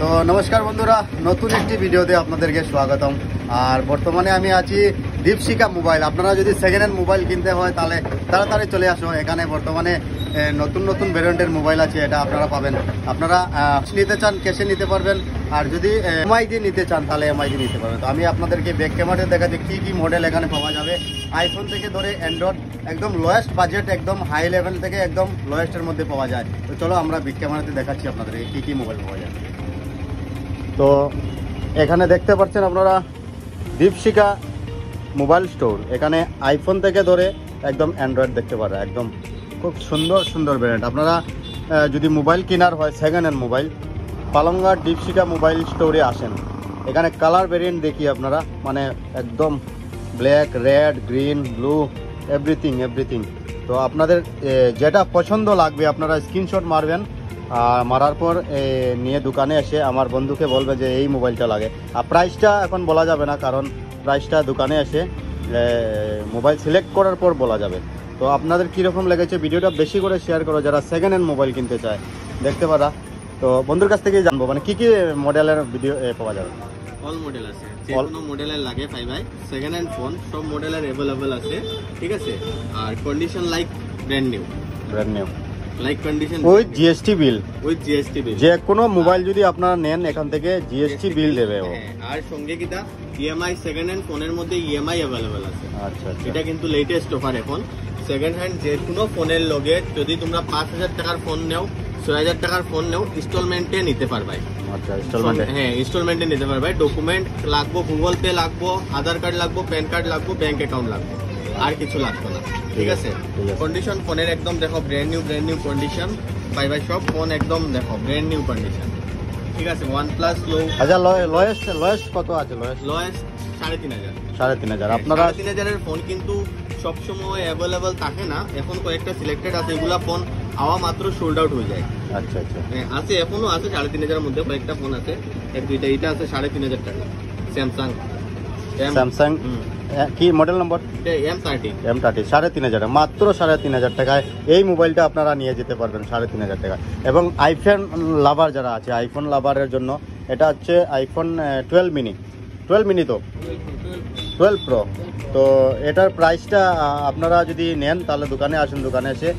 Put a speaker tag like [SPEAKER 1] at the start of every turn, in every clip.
[SPEAKER 1] তো নমস্কার বন্ধুরা, নতুন একটি ভিডিওতে আপনাদেরকে স্বাগতম। আর বর্তমানে আমি আছি দীপশিকা মোবাইল। আপনারা যদি সেকেন্ড হ্যান্ড মোবাইল কিনতে হয় তাহলে তাড়াতাড়ি চলে আসো। এখানে বর্তমানে নতুন নতুন ভ্যারিয়েন্টের মোবাইল আছে, এটা আপনারা পাবেন। আপনারা নিতে চান ক্যাশে নিতে পারবেন, আর যদি এমআই দিয়ে নিতে চান তাহলে এমআই দিয়ে নিতে পারবেন। তো আমি আপনাদেরকে ব্যাক ক্যামেরাতে দেখাচ্ছি কী কী মডেল এখানে পাওয়া যাবে। আইফোন থেকে ধরে অ্যান্ড্রয়েড, একদম লোয়েস্ট বাজেট, একদম হাই লেভেল থেকে একদম লোয়েস্টের মধ্যে পাওয়া যায়। তো চলো আমরা ব্যাক ক্যামেরাতে দেখাচ্ছি আপনাদেরকে কী কী মোবাইল পাওয়া যায়। তো এখানে দেখতে পাচ্ছেন আপনারা দীপশিকা মোবাইল স্টোর। এখানে আইফোন থেকে ধরে একদম অ্যান্ড্রয়েড দেখতে পারে, একদম খুব সুন্দর সুন্দর ভ্যারিয়েন্ট। আপনারা যদি মোবাইল কেনার হয় সেকেন্ড হ্যান্ড মোবাইল, পালংঘাট দীপশিকা মোবাইল স্টোরে আসেন। এখানে কালার ভ্যারিয়েন্ট দেখি আপনারা, মানে একদম black, red, green, blue, everything. তো আপনাদের যেটা পছন্দ লাগবে আপনারা স্ক্রিনশট মারবেন, আর মারার পর নিয়ে দোকানে এসে আমার বন্ধুকে বলবে যে এই মোবাইলটা লাগে। আর প্রাইসটা এখন বলা যাবে না, কারণ প্রাইসটা দোকানে এসে মোবাইল সিলেক্ট করার পর বলা যাবে। তো আপনাদের কীরকম লেগেছে ভিডিওটা বেশি করে শেয়ার করো যারা সেকেন্ড হ্যান্ড মোবাইল কিনতে চায় দেখতে পারা। তো বন্ধুর কাছ থেকেই জানবো মানে কী কী মডেলের ভিডিও পাওয়া যাবে।
[SPEAKER 2] অল মডেল আছে, যে কোনো মডেলের লাগে পাইবাই। সেকেন্ড হ্যান্ড ফোন সব মডেলের অ্যাভেলেবল আছে, ঠিক আছে। আর condition like brand new like condition
[SPEAKER 1] with GST bill. যে কোনো মোবাইল যদি আপনারা নেন এখান থেকে জিএসটি বিল দেবে ও।
[SPEAKER 2] আর সঙ্গে কিটা ইএমআই, সেকেন্ড হ্যান্ড ফোনের মধ্যে ইএমআই অ্যাভেলেবল আছে।
[SPEAKER 1] আচ্ছা,
[SPEAKER 2] এটা কিন্তু লেটেস্ট অফার এখন। সেকেন্ড হ্যান্ড যে কোনো ফোনের লগে যদি তোমরা 5,000 টাকার ফোন নেও, 6,000 টাকার ফোন নেও, ইনস্টলমেন্টে নিতে পারবাই।
[SPEAKER 1] আচ্ছা, ইনস্টলমেন্টে?
[SPEAKER 2] হ্যাঁ, ইনস্টলমেন্টে নিতে পারবাই। ডকুমেন্ট লাগবো, গুগল পে লাগবো, আধার কার্ড লাগবো, প্যান কার্ড লাগবো, ব্যাংক অ্যাকাউন্ট লাগবে, আর কিছু লাগবে না, ঠিক আছে। কন্ডিশন ফোনের একদম দেখো ব্র্যান্ড নিউ কন্ডিশন পাইবাই। সব ফোন একদম দেখো ব্র্যান্ড নিউ কন্ডিশন, ঠিক আছে। OnePlus লো।
[SPEAKER 1] আচ্ছা, লোয়েস্ট কত আছে?
[SPEAKER 2] লোয়েস্ট 3,500।
[SPEAKER 1] 3,500 আপনারা
[SPEAKER 2] 3,500 ফোন কিন্তু সবসময় অ্যাভেলেবল থাকে না। এখন কয়েকটা সিলেক্টেড আছে, এগুলা ফোন আওয়া মাত্র সোল্ড আউট হয়ে যায়।
[SPEAKER 1] আচ্ছা,
[SPEAKER 2] আছে, এখনো আছে 3,500 মধ্যে কয়েকটা ফোন আছে। এক দুইটা এটা আছে 3,500 টাকা। স্যামসাং
[SPEAKER 1] কি মডেল নম্বর?
[SPEAKER 2] M30
[SPEAKER 1] 3,500, মাত্র 3,500 টাকায় এই মোবাইলটা আপনারা নিয়ে যেতে পারবেন 3,500 টাকা। এবং আইফোন লাভার যারা আছে, আইফোন লাভারের জন্য এটা হচ্ছে আইফোন 12 মিনি তো 12 প্রো। তো এটার প্রাইসটা আপনারা যদি নেন তাহলে দোকানে আসেন, দোকানে এসে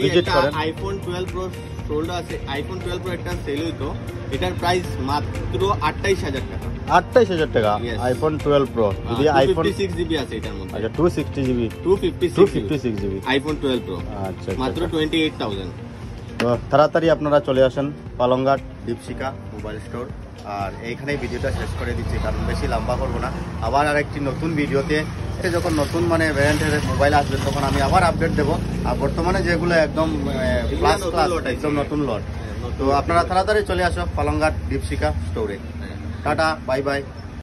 [SPEAKER 1] ভিজিট করেন।
[SPEAKER 2] আইফোন 12 প্রো সোল্ড আছে। আইফোন 12 প্রো একটা সেল হইতো, এটার প্রাইস মাত্র 28,000 টাকা।
[SPEAKER 1] 28,000 টাকা আইফোন 12 প্রো। যদি আইফোন
[SPEAKER 2] 256GB আছে এটার মধ্যে।
[SPEAKER 1] আচ্ছা, 260GB
[SPEAKER 2] 256GB আইফোন 12 প্রো।
[SPEAKER 1] আচ্ছা,
[SPEAKER 2] মাত্র 28,000।
[SPEAKER 1] তো তাড়াতাড়ি আপনারা চলে আসেন পালংঘাট দীপশিকা মোবাইল স্টোর। আর এইখানেই ভিডিওটা শেষ করে দিচ্ছি, কারণ বেশি লম্বা করবো না। আবার আরেকটি নতুন ভিডিওতে যখন নতুন ভ্যারিয়েন্টের মোবাইল আসবে তখন আমি আবার আপডেট দেবো। আর বর্তমানে যেগুলো একদম একদম নতুন লট, তো আপনারা তাড়াতাড়ি চলে আসো পালংঘাট দীপশিকা স্টোরে। Tata, bye bye.